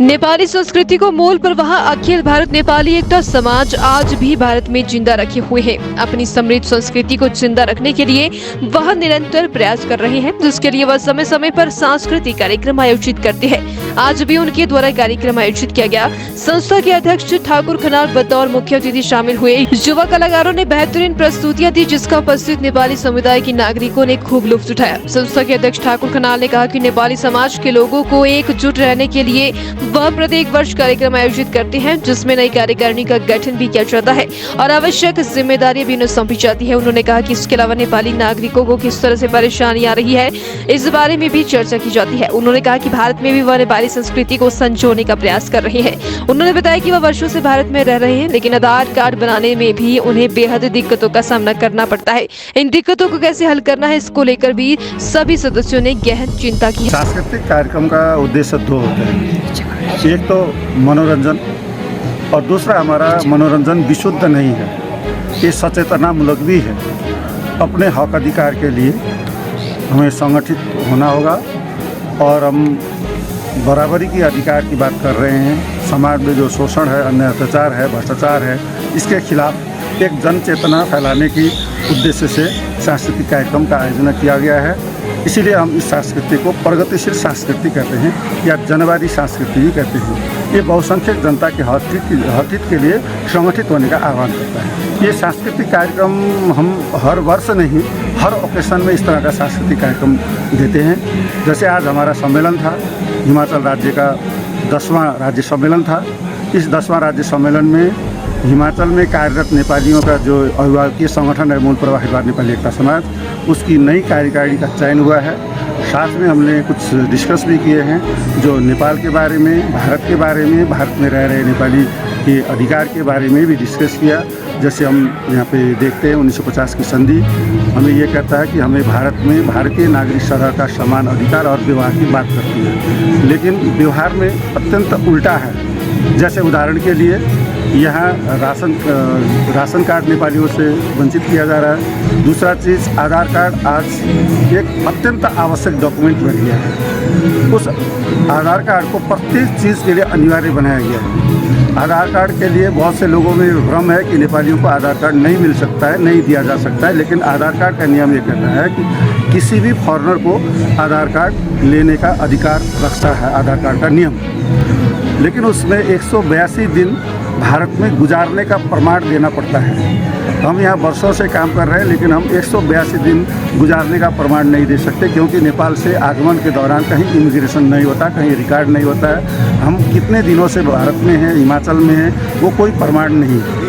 नेपाली संस्कृति को मूल प्रवाह अखिल भारत नेपाली एकता समाज आज भी भारत में जिंदा रखे हुए है। अपनी समृद्ध संस्कृति को जिंदा रखने के लिए वह निरंतर प्रयास कर रहे हैं, जिसके लिए वह समय समय पर सांस्कृतिक कार्यक्रम आयोजित करते हैं। आज भी उनके द्वारा कार्यक्रम आयोजित किया गया। संस्था के अध्यक्ष ठाकुर खनाल बतौर मुख्य अतिथि शामिल हुए। युवा कलाकारों ने बेहतरीन प्रस्तुतियां दी, जिसका उपस्थित नेपाली समुदाय के नागरिकों ने खूब लुत्फ उठाया। संस्था के अध्यक्ष ठाकुर खनाल ने कहा कि नेपाली समाज के लोगों को एकजुट रहने के लिए वह प्रत्येक वर्ष कार्यक्रम आयोजित करते हैं, जिसमें नई कार्यकारिणी का गठन भी किया जाता है और आवश्यक जिम्मेदारियां भी उन्हें सौंपी जाती है। उन्होंने कहा कि इसके अलावा नेपाली नागरिकों को किस तरह से परेशानी आ रही है, इस बारे में भी चर्चा की जाती है। उन्होंने कहा कि भारत में भी वह नेपाली संस्कृति को संजोने का प्रयास कर रहे हैं। उन्होंने बताया कि वह वर्षों से भारत में रह रहे हैं, लेकिन आधार कार्ड बनाने में भी उन्हें बेहद दिक्कतों का सामना करना पड़ता है। इन दिक्कतों को कैसे हल करना है, इसको लेकर भी सभी सदस्यों ने गहन चिंता की। सांस्कृतिक कार्यक्रम का उद्देश्य दो होते हैं, एक तो मनोरंजन और दूसरा हमारा मनोरंजन विशुद्ध नहीं है, ये सचेतनामूलक भी है। अपने हक अधिकार के लिए हमें संगठित होना होगा और हम बराबरी के अधिकार की बात कर रहे हैं। समाज में जो शोषण है, अन्य अत्याचार है, भ्रष्टाचार है, इसके खिलाफ एक जन चेतना फैलाने की उद्देश्य से सांस्कृतिक कार्यक्रम का आयोजन किया गया है। इसीलिए हम इस संस्कृति को प्रगतिशील संस्कृति कहते हैं या जनवादी संस्कृति भी कहते हैं। ये बहुसंख्यक जनता के हित के लिए संगठित होने का आह्वान करता है। ये सांस्कृतिक कार्यक्रम हम हर वर्ष नहीं, हर ओकेशन में इस तरह का सांस्कृतिक कार्यक्रम देते हैं। जैसे आज हमारा सम्मेलन था, हिमाचल राज्य का 10वां राज्य सम्मेलन था। इस 10वां राज्य सम्मेलन में हिमाचल में कार्यरत नेपालियों का जो अभिभावकीय संगठन है, मूल प्रवाह अखिल भारत नेपाली एकता समाज, उसकी नई कार्यकारिणी का चयन हुआ है। साथ में हमने कुछ डिस्कस भी किए हैं, जो नेपाल के बारे में, भारत के बारे में, भारत में रह रहे नेपाली के अधिकार के बारे में भी डिस्कस किया। जैसे हम यहाँ पे देखते हैं 1950 की संधि हमें ये कहता है कि हमें भारत में भारतीय नागरिक सदा का समान अधिकार और व्यवहार की बात करती है, लेकिन व्यवहार में अत्यंत उल्टा है। जैसे उदाहरण के लिए यहाँ राशन कार्ड नेपालियों से वंचित किया जा रहा है। दूसरा चीज़, आधार कार्ड आज एक अत्यंत आवश्यक डॉक्यूमेंट बन गया है। उस आधार कार्ड को प्रत्येक चीज़ के लिए अनिवार्य बनाया गया है। आधार कार्ड के लिए बहुत से लोगों में भ्रम है कि नेपालियों को आधार कार्ड नहीं मिल सकता है, नहीं दिया जा सकता है, लेकिन आधार कार्ड का नियम ये कहता है कि किसी भी फॉरेनर को आधार कार्ड लेने का अधिकार रखता है आधार कार्ड का नियम। लेकिन उसमें 182 दिन भारत में गुजारने का प्रमाण देना पड़ता है। हम यहाँ वर्षों से काम कर रहे हैं, लेकिन हम 182 दिन गुजारने का प्रमाण नहीं दे सकते, क्योंकि नेपाल से आगमन के दौरान कहीं इमिग्रेशन नहीं होता, कहीं रिकॉर्ड नहीं होता है। हम कितने दिनों से भारत में हैं, हिमाचल में हैं, वो कोई प्रमाण नहीं है।